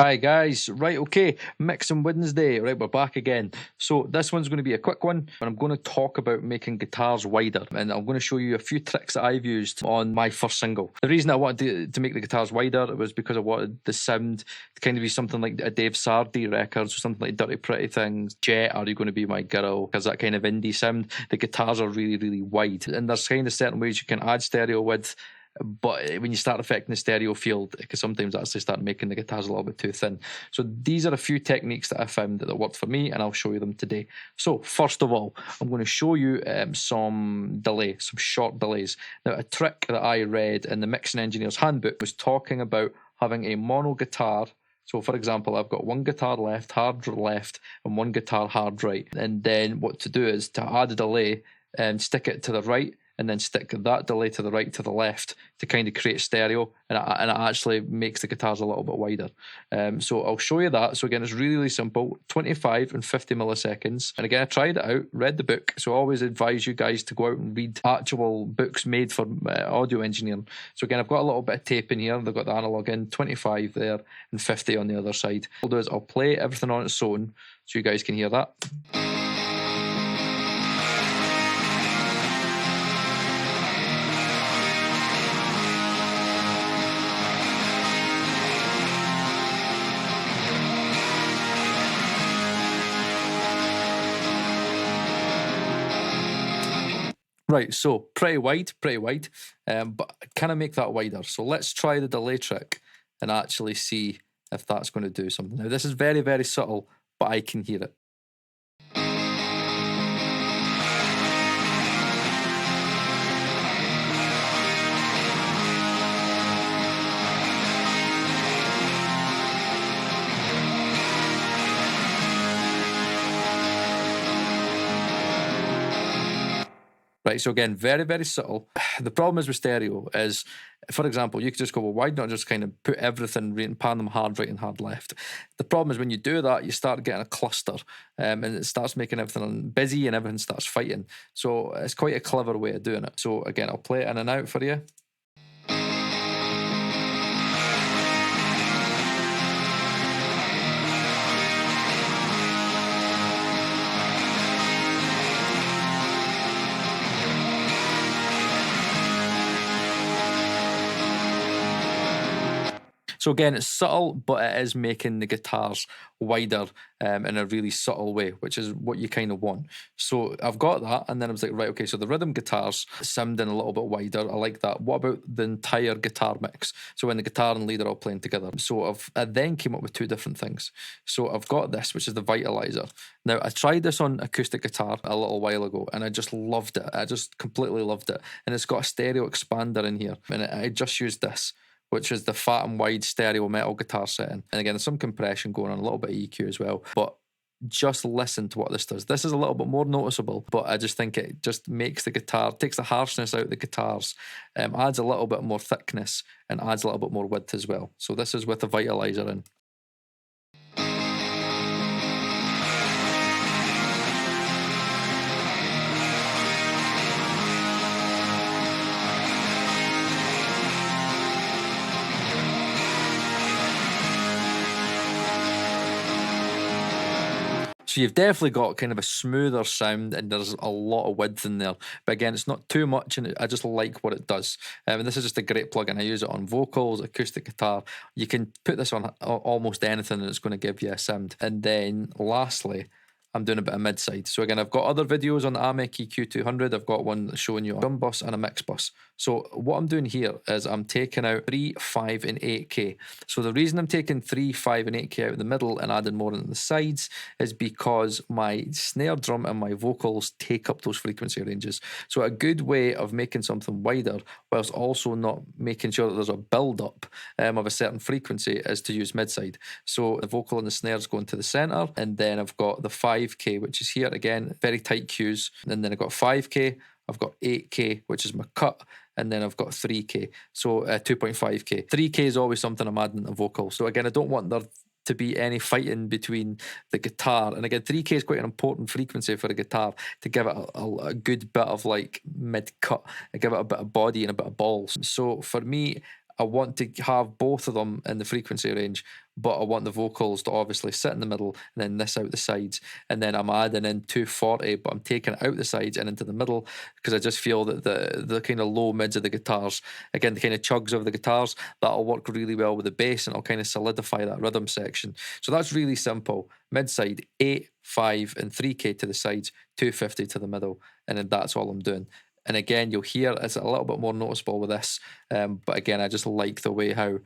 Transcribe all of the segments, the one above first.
Hi guys, right, okay, Mixing Wednesday, right, we're back again. So this one's going to be a quick one, and I'm going to talk about making guitars wider, and I'm going to show you a few tricks that I've used on my first single. The reason I wanted to make the guitars wider was because I wanted the sound to kind of be something like a Dave Sardy record, so something like Dirty Pretty Things, Jet, Are You Going to Be My Girl, because that kind of indie sound. The guitars are really, really wide, and there's kind of certain ways you can add stereo width. But when you start affecting the stereo field, it can sometimes actually start making the guitars a little bit too thin. So these are a few techniques that I found that worked for me, and I'll show you them today. So first of all, I'm going to show you some short delays. Now, a trick that I read in the Mixing Engineer's Handbook was talking about having a mono guitar. So, for example, I've got one guitar left, hard left, and one guitar hard right. And then what to do is to add a delay and stick it to the right, and then stick that delay to the right to the left to kind of create stereo, and it actually makes the guitars a little bit wider. So I'll show you that. So again, it's really, really simple, 25 and 50 milliseconds. And again, I tried it out, read the book. So I always advise you guys to go out and read actual books made for audio engineering. So again, I've got a little bit of tape in here. They've got the analog in, 25 there and 50 on the other side. What I'll do is I'll play everything on its own so you guys can hear that. Right, so pretty wide, but can I make that wider? So let's try the delay trick and actually see if that's going to do something. Now, this is very, very subtle, but I can hear it. Right, so again, very, very subtle. The problem is with stereo is, for example, you could just go, well, why not just kind of put everything right and pan them hard right and hard left? The problem is when you do that, you start getting a cluster, and it starts making everything busy and everything starts fighting. So it's quite a clever way of doing it. So again, I'll play it in and out for you. So again, it's subtle, but it is making the guitars wider in a really subtle way, which is what you kind of want. So I've got that, and then I was like, right, okay, so the rhythm guitars sounding a little bit wider. I like that. What about the entire guitar mix? So when the guitar and lead are all playing together. So I then came up with two different things. So I've got this, which is the Vitalizer. Now, I tried this on acoustic guitar a little while ago, and I just loved it. I just completely loved it. And it's got a stereo expander in here, and I just used this, which is the fat and wide stereo metal guitar setting. And again, there's some compression going on, a little bit of EQ as well. But just listen to what this does. This is a little bit more noticeable, but I just think it just makes the guitar, takes the harshness out of the guitars, adds a little bit more thickness, and adds a little bit more width as well. So this is with the Vitalizer in. So you've definitely got kind of a smoother sound, and there's a lot of width in there. But again, it's not too much, and I just like what it does. And this is just a great plugin. I use it on vocals, acoustic guitar. You can put this on almost anything, and it's going to give you a sound. And then lastly, I'm doing a bit of mid-side. So again, I've got other videos on the Amek EQ200. I've got one showing you a drum bus and a mix bus. So what I'm doing here is I'm taking out 3, 5 and 8K. So the reason I'm taking 3, 5 and 8K out of the middle and adding more on the sides is because my snare drum and my vocals take up those frequency ranges. So a good way of making something wider whilst also not making sure that there's a build-up of a certain frequency is to use mid-side. So the vocal and the snares go into the centre, and then I've got the 5K, which is here again, very tight cues, and then I've got 5K, I've got 8K, which is my cut, and then I've got 3K, so 2.5K. 3K is always something I'm adding a vocal. So again, I don't want there to be any fighting between the guitar, and again, 3K is quite an important frequency for a guitar to give it a good bit of like mid cut, and give it a bit of body and a bit of balls. So for me, I want to have both of them in the frequency range, but I want the vocals to obviously sit in the middle and then this out the sides. And then I'm adding in 240, but I'm taking it out the sides and into the middle, because I just feel that the kind of low mids of the guitars, again, the kind of chugs of the guitars, that'll work really well with the bass and it'll kind of solidify that rhythm section. So that's really simple. Mid side, 8, 5, and 3K to the sides, 250 to the middle, and then that's all I'm doing. And again, you'll hear it's a little bit more noticeable with this, but again, I just like the way how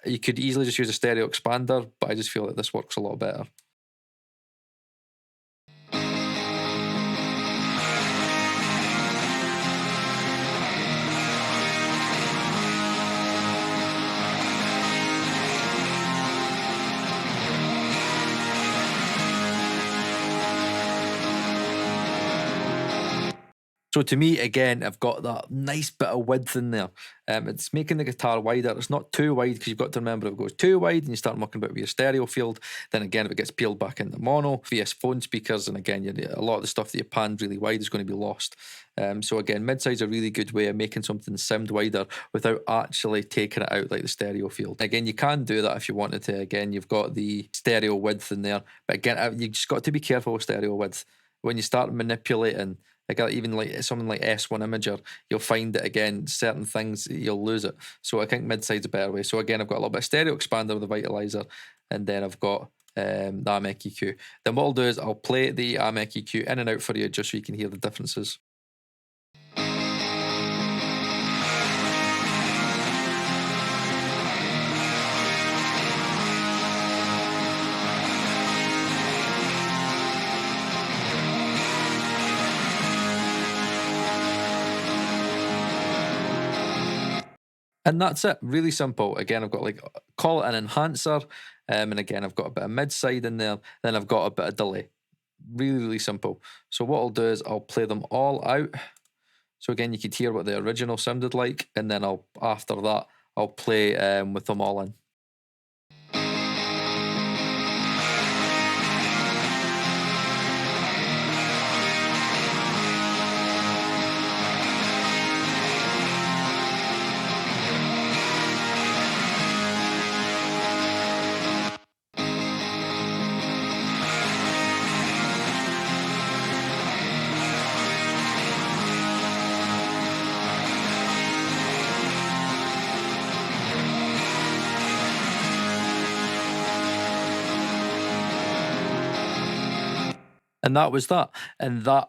you could easily just use a stereo expander, but I just feel that this works a lot better. So to me, again, I've got that nice bit of width in there. It's making the guitar wider. It's not too wide, because you've got to remember if it goes too wide and you start mucking about with your stereo field, then again, if it gets peeled back into mono via phone speakers, and again, a lot of the stuff that you panned really wide is going to be lost. So again, mid-side's a really good way of making something sound wider without actually taking it out like the stereo field. Again, you can do that if you wanted to. Again, you've got the stereo width in there, but again, you just got to be careful with stereo width. When you start manipulating, even like something like S1 Imager, you'll find that again, certain things you'll lose it. So I think mid-side's a better way. So again, I've got a little bit of stereo expander with the Vitalizer, and then I've got the Amek EQ. Then what I'll do is I'll play the Amek EQ in and out for you just so you can hear the differences. And that's it, really simple. Again, I've got like, call it an enhancer, and again, I've got a bit of mid-side in there, then I've got a bit of delay. Really, really simple. So what I'll do is I'll play them all out. So again, you could hear what the original sounded like, and then after that, I'll play with them all in. And that was that. And that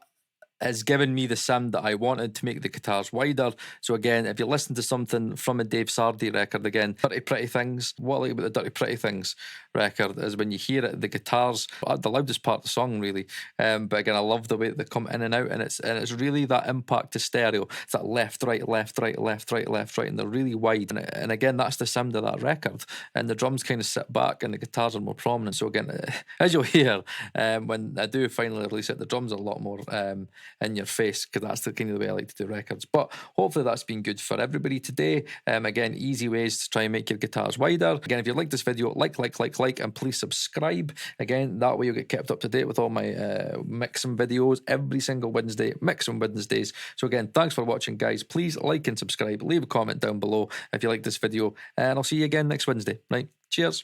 has given me the sound that I wanted to make the guitars wider. So again, if you listen to something from a Dave Sardy record, again, Dirty Pretty Things, what I like about the Dirty Pretty Things record is when you hear it, the guitars are the loudest part of the song, really. But again, I love the way that they come in and out, and it's really that impact to stereo. It's that left, right, left, right, left, right, left, right, and they're really wide. And again, that's the sound of that record. And the drums kind of sit back and the guitars are more prominent. So again, as you'll hear, when I do finally release it, the drums are a lot more in your face, because that's the kind of the way I like to do records. But hopefully that's been good for everybody today. Again, easy ways to try and make your guitars wider. Again, if you like this video, like, and please subscribe. Again, that way you'll get kept up to date with all my mixing videos every single Wednesday, mixing Wednesdays. So again, thanks for watching, guys. Please like and subscribe. Leave a comment down below if you like this video, and I'll see you again next Wednesday. Right, cheers.